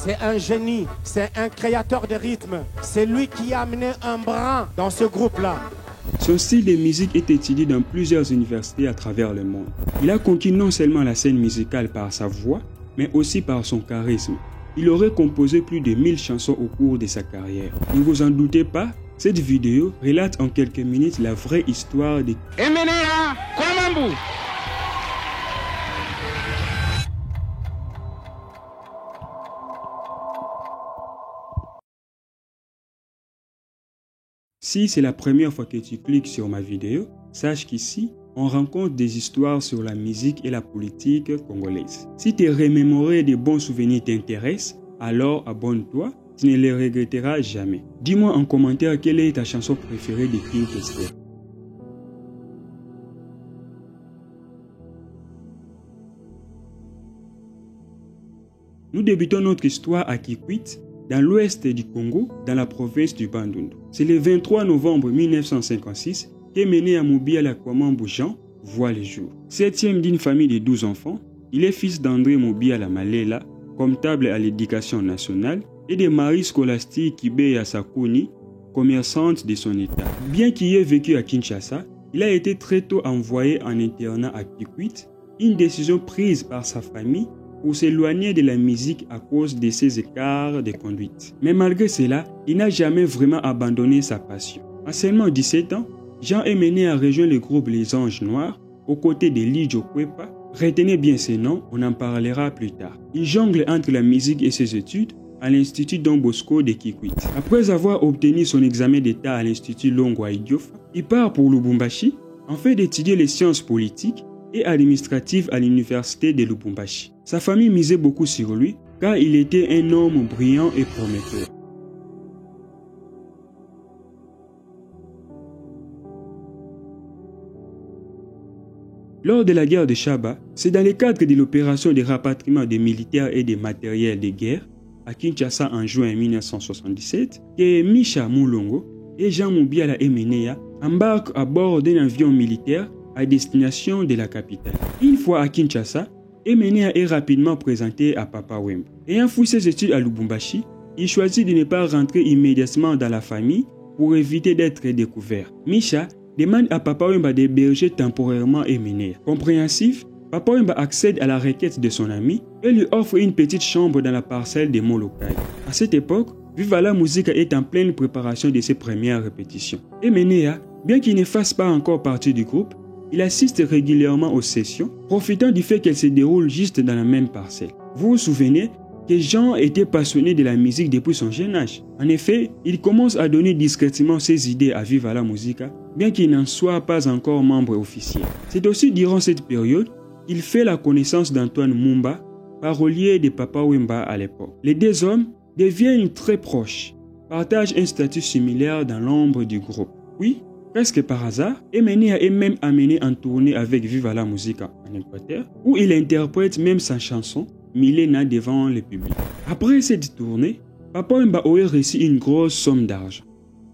c'est un génie, c'est un créateur de rythme. C'est lui qui a amené un brin dans ce groupe-là. Son style de musique est étudié dans plusieurs universités à travers le monde. Il a conquis non seulement la scène musicale par sa voix, mais aussi par son charisme. Il aurait composé plus de 1000 chansons au cours de sa carrière. Ne vous en doutez pas, cette vidéo relate en quelques minutes la vraie histoire de Emenea Kwamambu. Si c'est la première fois que tu cliques sur ma vidéo, sache qu'ici, on rencontre des histoires sur la musique et la politique congolaise. Si te remémorer des bons souvenirs t'intéresse, alors abonne-toi, tu ne les regretteras jamais. Dis-moi en commentaire quelle est ta chanson préférée de King Kester. Nous débutons notre histoire à Kikwit, dans l'ouest du Congo, dans la province du Bandundu. C'est le 23 novembre 1956 qu'Emenea Mobiala Kwamambu Jean voit le jour. Septième d'une famille de 12 enfants, il est fils d'André Mobiala Malela, comptable à l'éducation nationale, et de Marie Scolastique Kibeya Sakuni, commerçante de son état. Bien qu'il ait vécu à Kinshasa, il a été très tôt envoyé en internat à Kikwit, une décision prise par sa famille pour s'éloigner de la musique à cause de ses écarts de conduite. Mais malgré cela, il n'a jamais vraiment abandonné sa passion. À seulement 17 ans, Jean est mené à rejoindre le groupe Les Anges Noirs, aux côtés de Lidjo Kwepa. Retenez bien ce nom, on en parlera plus tard. Il jongle entre la musique et ses études à l'Institut Don Bosco de Kikwit. Après avoir obtenu son examen d'état à l'Institut Longwa Idiofa, il part pour Lubumbashi en fait d'étudier les sciences politiques et administratives à l'université de Lubumbashi. Sa famille misait beaucoup sur lui car il était un homme brillant et prometteur. Lors de la guerre de Shaba, c'est dans le cadre de l'opération de rapatriement des militaires et des matériels de guerre à Kinshasa en juin 1977 que Misha Moulongo et Jean Mobiala Emenea embarquent à bord d'un avion militaire à destination de la capitale. Une fois à Kinshasa, Emenea est rapidement présenté à Papa Wemba. Ayant fouillé ses études à Lubumbashi, il choisit de ne pas rentrer immédiatement dans la famille pour éviter d'être découvert. Misha demande à Papa Wemba d'héberger temporairement Emenea. Compréhensif, Papa Wemba accède à la requête de son ami et lui offre une petite chambre dans la parcelle de Molokai. À cette époque, Viva la Musica est en pleine préparation de ses premières répétitions. Emenea, bien qu'il ne fasse pas encore partie du groupe, il assiste régulièrement aux sessions, profitant du fait qu'elles se déroulent juste dans la même parcelle. Vous vous souvenez que Jean était passionné de la musique depuis son jeune âge. En effet, il commence à donner discrètement ses idées à Viva la Musica, bien qu'il n'en soit pas encore membre officiel. C'est aussi durant cette période qu'il fait la connaissance d'Antoine Mumba, parolier de Papa Wemba à l'époque. Les deux hommes deviennent très proches, partagent un statut similaire dans l'ombre du groupe. Oui, presque par hasard, Emenea est même amené en tournée avec Viva la Musica en Équateur, où il interprète même sa chanson Milena devant le public. Après cette tournée, Papa Wemba aurait reçu une grosse somme d'argent.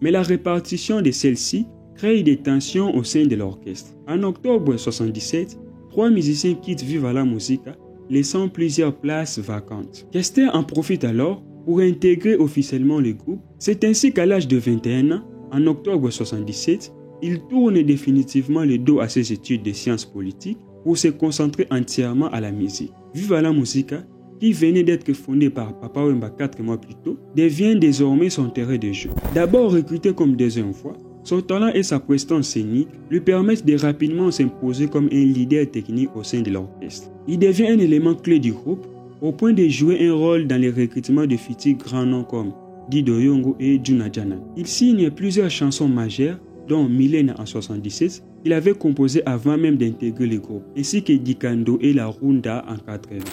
Mais la répartition de celle-ci crée des tensions au sein de l'orchestre. En octobre 1977, 3 musiciens quittent Viva la Musica, laissant plusieurs places vacantes. Kester en profite alors pour intégrer officiellement le groupe. C'est ainsi qu'à l'âge de 21 ans, en octobre 1977, il tourne définitivement le dos à ses études de sciences politiques pour se concentrer entièrement à la musique. Viva la Musica, qui venait d'être fondée par Papa Wemba 4 mois plus tôt, devient désormais son terrain de jeu. D'abord recruté comme deuxième voix, son talent et sa prestance scénique lui permettent de rapidement s'imposer comme un leader technique au sein de l'orchestre. Il devient un élément clé du groupe, au point de jouer un rôle dans les recrutements de futurs grands noms comme Dido Yongo et Juna Jana. Il signe plusieurs chansons majeures, dont Milena en 1977, qu'il avait composé avant même d'intégrer le groupe, ainsi que Dikando et la Runda en 80.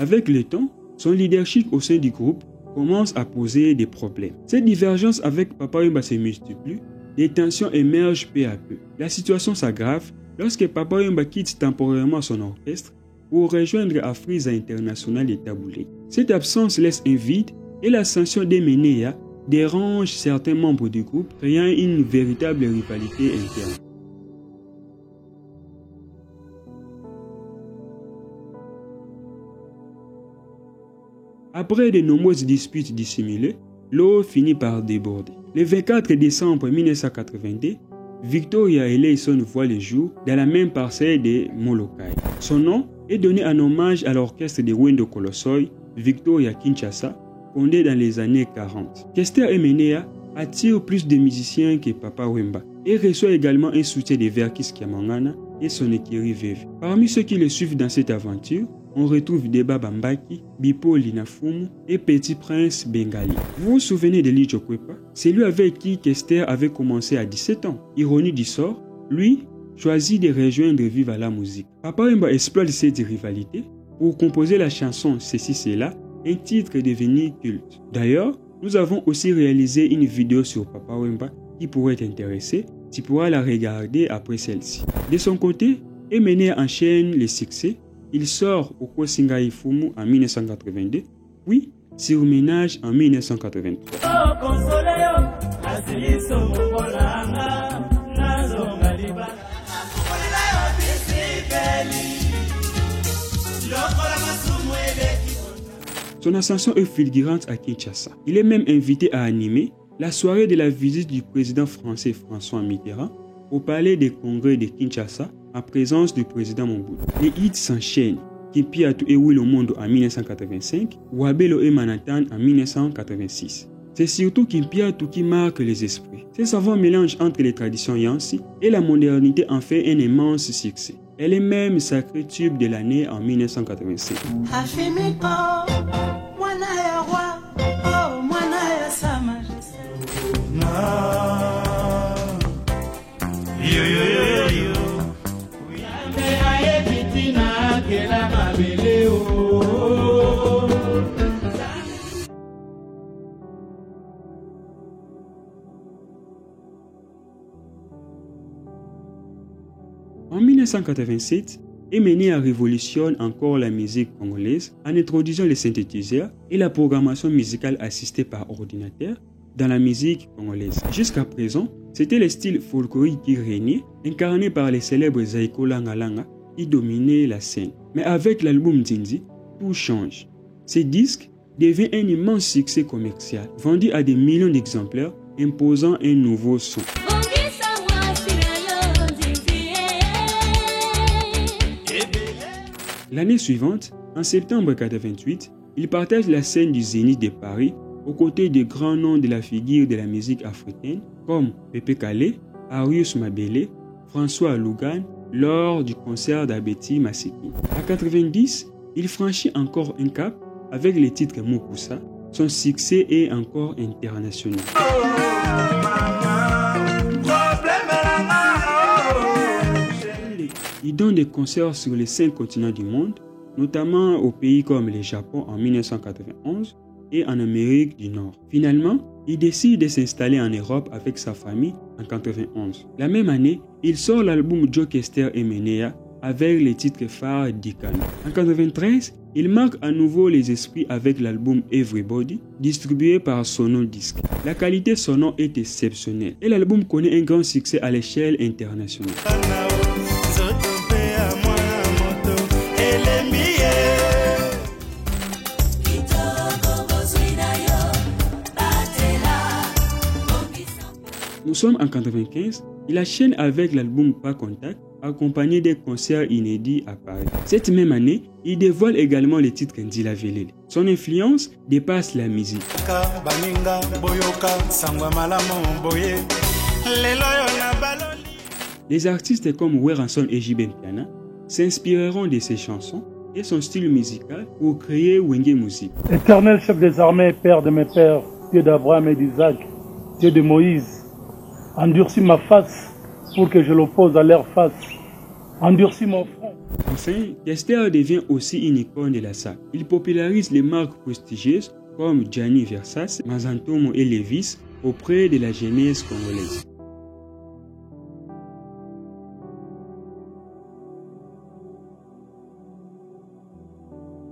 Avec le temps, son leadership au sein du groupe commence à poser des problèmes. Cette divergence avec Papa Wemba se multiplie, des tensions émergent peu à peu. La situation s'aggrave lorsque Papa Wemba quitte temporairement son orchestre pour rejoindre Afriza International et Taboulé. Cette absence laisse un vide et l'ascension d'Emenea dérange certains membres du groupe, créant une véritable rivalité interne. Après de nombreuses disputes dissimulées, l'eau finit par déborder. Le 24 décembre 1982, Victoria et Leison voient le jour dans la même parcelle de Molokai. Son nom est donné en hommage à l'orchestre de Wendo Kolosoi, Victoria Kinshasa, fondé dans les années 40. Kester Emenea attire plus de musiciens que Papa Wemba et reçoit également un soutien de Verkis Kiamangana et son écurie Veve. Parmi ceux qui le suivent dans cette aventure, on retrouve Deba Bambaki, Bipo Linafumu et Petit Prince Bengali. Vous vous souvenez de Lijo Kwepa? C'est lui avec qui Kester avait commencé à 17 ans. Ironie du sort, lui choisit de rejoindre Viva la musique. Papa Wemba exploite cette rivalité pour composer la chanson Ceci c'est là, un titre devenu culte. D'ailleurs, nous avons aussi réalisé une vidéo sur Papa Wemba qui pourrait t'intéresser. Tu pourras la regarder après celle-ci. De son côté, Emenea enchaîne les succès. Il sort au Kosinga Ifumu en 1982, puis sur Ménage en 1983. Son ascension est fulgurante à Kinshasa. Il est même invité à animer la soirée de la visite du président français François Mitterrand au palais des congrès de Kinshasa en présence du président Mobutu. Les hits s'enchaînent. Kimpiatu et Will au Monde en 1985, Wabelo et Manhattan en 1986. C'est surtout Kimpiatu qui marque les esprits. Ce savant mélange entre les traditions Yansi et la modernité en fait un immense succès. Elle est même sacrée tube de l'année en 1985. En 1987, Emenea révolutionne encore la musique congolaise en introduisant les synthétiseurs et la programmation musicale assistée par ordinateur dans la musique congolaise. Jusqu'à présent, c'était le style folklorique qui régnait, incarné par les célèbres Zaiko Langa Langa qui dominaient la scène. Mais avec l'album Nzinzi, tout change. Ce disque devient un immense succès commercial, vendu à des millions d'exemplaires, imposant un nouveau son. L'année suivante, en septembre 1988, il partage la scène du Zénith de Paris aux côtés de grands noms de la figure de la musique africaine comme Pepe Kale, Arius Mabele, François Lougan lors du concert d'Abeti Masiki. À 90, il franchit encore un cap avec le titre Mukusa. Son succès est encore international. Il donne des concerts sur les 5 continents du monde, notamment aux pays comme le Japon en 1991 et en Amérique du Nord. Finalement, il décide de s'installer en Europe avec sa famille en 1991. La même année, il sort l'album Joe Kester Emenea avec les titres phares d'Ikano. En 1993, il marque à nouveau les esprits avec l'album Everybody, distribué par Sono Disc. La qualité sonore est exceptionnelle et l'album connaît un grand succès à l'échelle internationale. Nous sommes en 1995, il enchaîne avec l'album Pas Contact, accompagné des concerts inédits à Paris. Cette même année, il dévoile également le titre Ndila Velele. Son influence dépasse la musique. Les artistes comme Weranson et J.B. Mpiana s'inspireront de ses chansons et son style musical pour créer Wenge Music. Éternel chef des armées, père de mes pères, Dieu d'Abraham et d'Isaac, Dieu de Moïse, endurcis ma face pour que je l'oppose à leur face. Endurcis mon front. Enfin, Kester devient aussi une icône de la salle. Il popularise les marques prestigieuses comme Gianni Versace, Mazantomo et Levi's auprès de la jeunesse congolaise.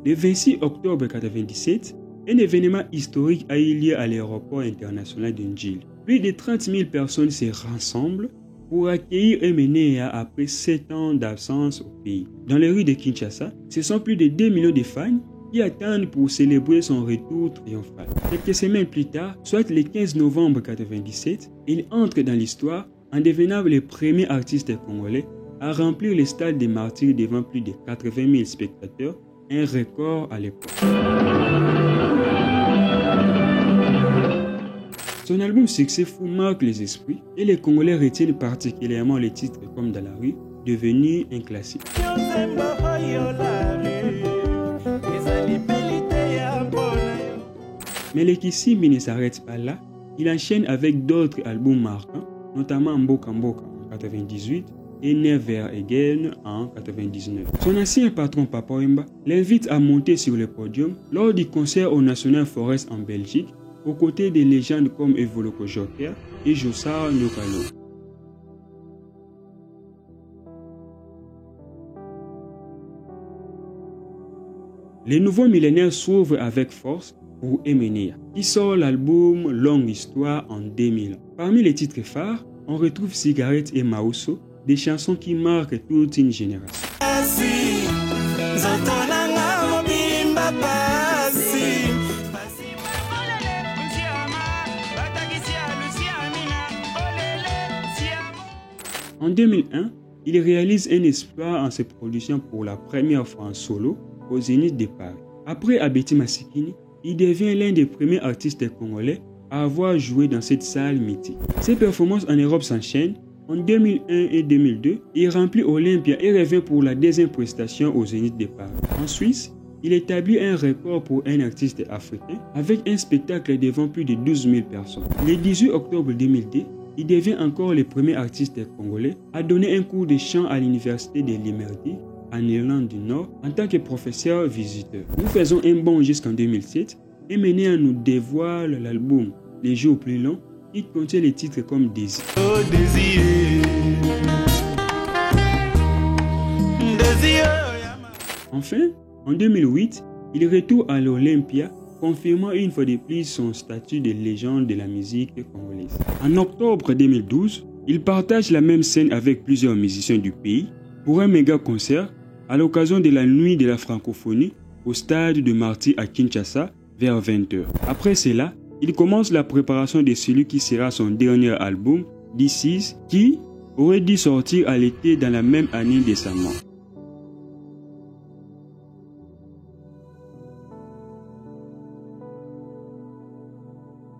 Le 26 octobre 1997, un événement historique a eu lieu à l'aéroport international de Njili. Plus de 30 000 personnes se rassemblent pour accueillir Emenea après 7 ans d'absence au pays. Dans les rues de Kinshasa, ce sont plus de 2 millions de fans qui attendent pour célébrer son retour triomphal. Quelques semaines plus tard, soit le 15 novembre 1997, il entre dans l'histoire en devenant le premier artiste congolais à remplir le stade des Martyrs devant plus de 80 000 spectateurs, un record à l'époque. Son album Successful marque les esprits et les Congolais retiennent particulièrement les titres comme Dans la rue, devenu un classique. Mais le Kissimbi ne s'arrête pas là, il enchaîne avec d'autres albums marquants, notamment Mboka Mboka en 1998 et Never Again en 1999. Son ancien patron Papa Wemba l'invite à monter sur le podium lors du concert au National Forest en Belgique, aux côtés des légendes comme Evoloko Joker et Jossar Nokalo. Les nouveaux millénaires s'ouvrent avec force pour Emenea, qui sort l'album Longue Histoire en 2000. Parmi les titres phares, on retrouve Cigarette et Mauso, des chansons qui marquent toute une génération. En 2001, il réalise un exploit en se produisant pour la première fois en solo au Zénith de Paris. Après Abeti Masikini, il devient l'un des premiers artistes congolais à avoir joué dans cette salle mythique. Ses performances en Europe s'enchaînent. En 2001 et 2002, il remplit Olympia et revient pour la deuxième prestation au Zénith de Paris. En Suisse, il établit un record pour un artiste africain avec un spectacle devant plus de 12 000 personnes. Le 18 octobre 2002, il devient encore le premier artiste congolais à donner un cours de chant à l'université de Limerick en Irlande du Nord en tant que professeur visiteur. Nous faisons un bond jusqu'en 2007 et Emenea nous dévoile l'album Les jours plus longs qui contient les titres comme Désir. Oh, Désir. Enfin, en 2008, il retourne à l'Olympia, confirmant une fois de plus son statut de légende de la musique congolaise. En octobre 2012, il partage la même scène avec plusieurs musiciens du pays pour un méga concert à l'occasion de la nuit de la francophonie au stade de Martyrs à Kinshasa vers 20h. Après cela, il commence la préparation de celui qui sera son dernier album, This Is, qui aurait dû sortir à l'été dans la même année de sa mort.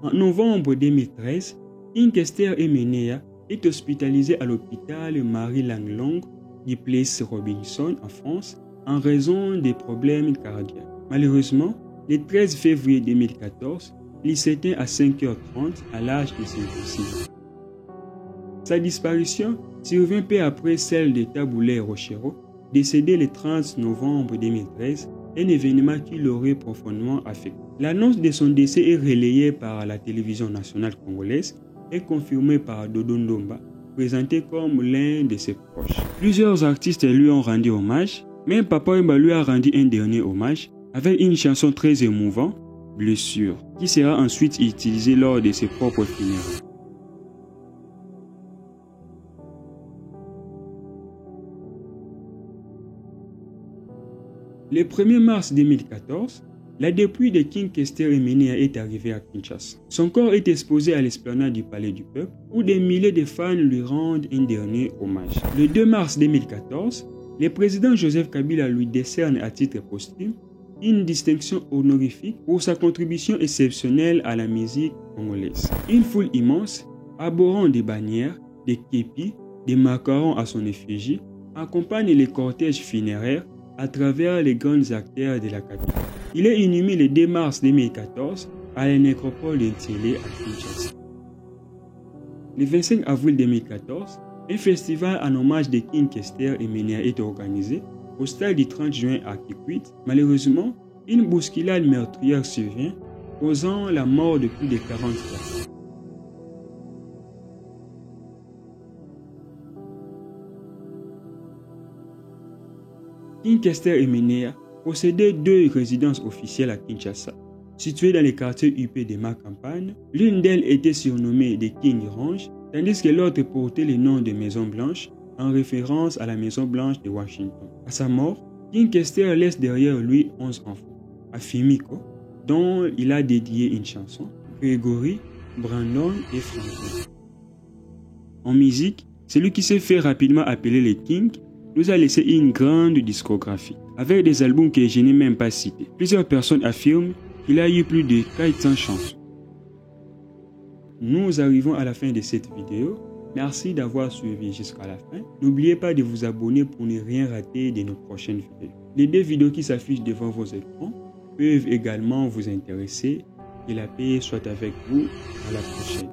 En novembre 2013, Inkester Emenea est hospitalisé à l'hôpital Marie Langlong du Place Robinson en France en raison des problèmes cardiaques. Malheureusement, le 13 février 2014, il s'éteint à 5h30 à l'âge de 56 ans. Sa disparition survient peu après celle de Taboulé Rochero, décédé le 30 novembre 2013, un événement qui l'aurait profondément affecté. L'annonce de son décès est relayée par la télévision nationale congolaise et confirmée par Dodo Ndomba, présenté comme l'un de ses proches. Plusieurs artistes lui ont rendu hommage, mais Papa Wemba lui a rendu un dernier hommage avec une chanson très émouvante, Blessure, qui sera ensuite utilisée lors de ses propres funérailles. Le 1er mars 2014, la dépouille de King Kester Emenea est arrivée à Kinshasa. Son corps est exposé à l'esplanade du Palais du Peuple, où des milliers de fans lui rendent un dernier hommage. Le 2 mars 2014, le président Joseph Kabila lui décerne à titre posthume une distinction honorifique pour sa contribution exceptionnelle à la musique congolaise. Une foule immense, arborant des bannières, des képis, des macarons à son effigie, accompagne les cortèges funéraires à travers les grandes artères de la capitale. Il est inhumé le 2 mars 2014 à la nécropole de Ntiélé à Kinshasa. Le 25 avril 2014, un festival en hommage de King Kester Emenea est organisé au stade du 30 juin à Kikwit. Malheureusement, une bousculade meurtrière survient, causant la mort de plus de 40 personnes. King Kester Emenea possédait 2 résidences officielles à Kinshasa, situées dans les quartiers huppés de ma campagne. L'une d'elles était surnommée The King Ranch, tandis que l'autre portait le nom de Maison Blanche, en référence à la Maison Blanche de Washington. À sa mort, King Kester laisse derrière lui 11 enfants, à Fumiko, dont il a dédié une chanson, Gregory, Brandon et Franklin. En musique, celui qui s'est fait rapidement appeler le King nous a laissé une grande discographie, avec des albums que je n'ai même pas cités. Plusieurs personnes affirment qu'il a eu plus de 400 chansons. Nous arrivons à la fin de cette vidéo. Merci d'avoir suivi jusqu'à la fin. N'oubliez pas de vous abonner pour ne rien rater de nos prochaines vidéos. Les 2 vidéos qui s'affichent devant vos écrans peuvent également vous intéresser. Que la paix soit avec vous. À la prochaine.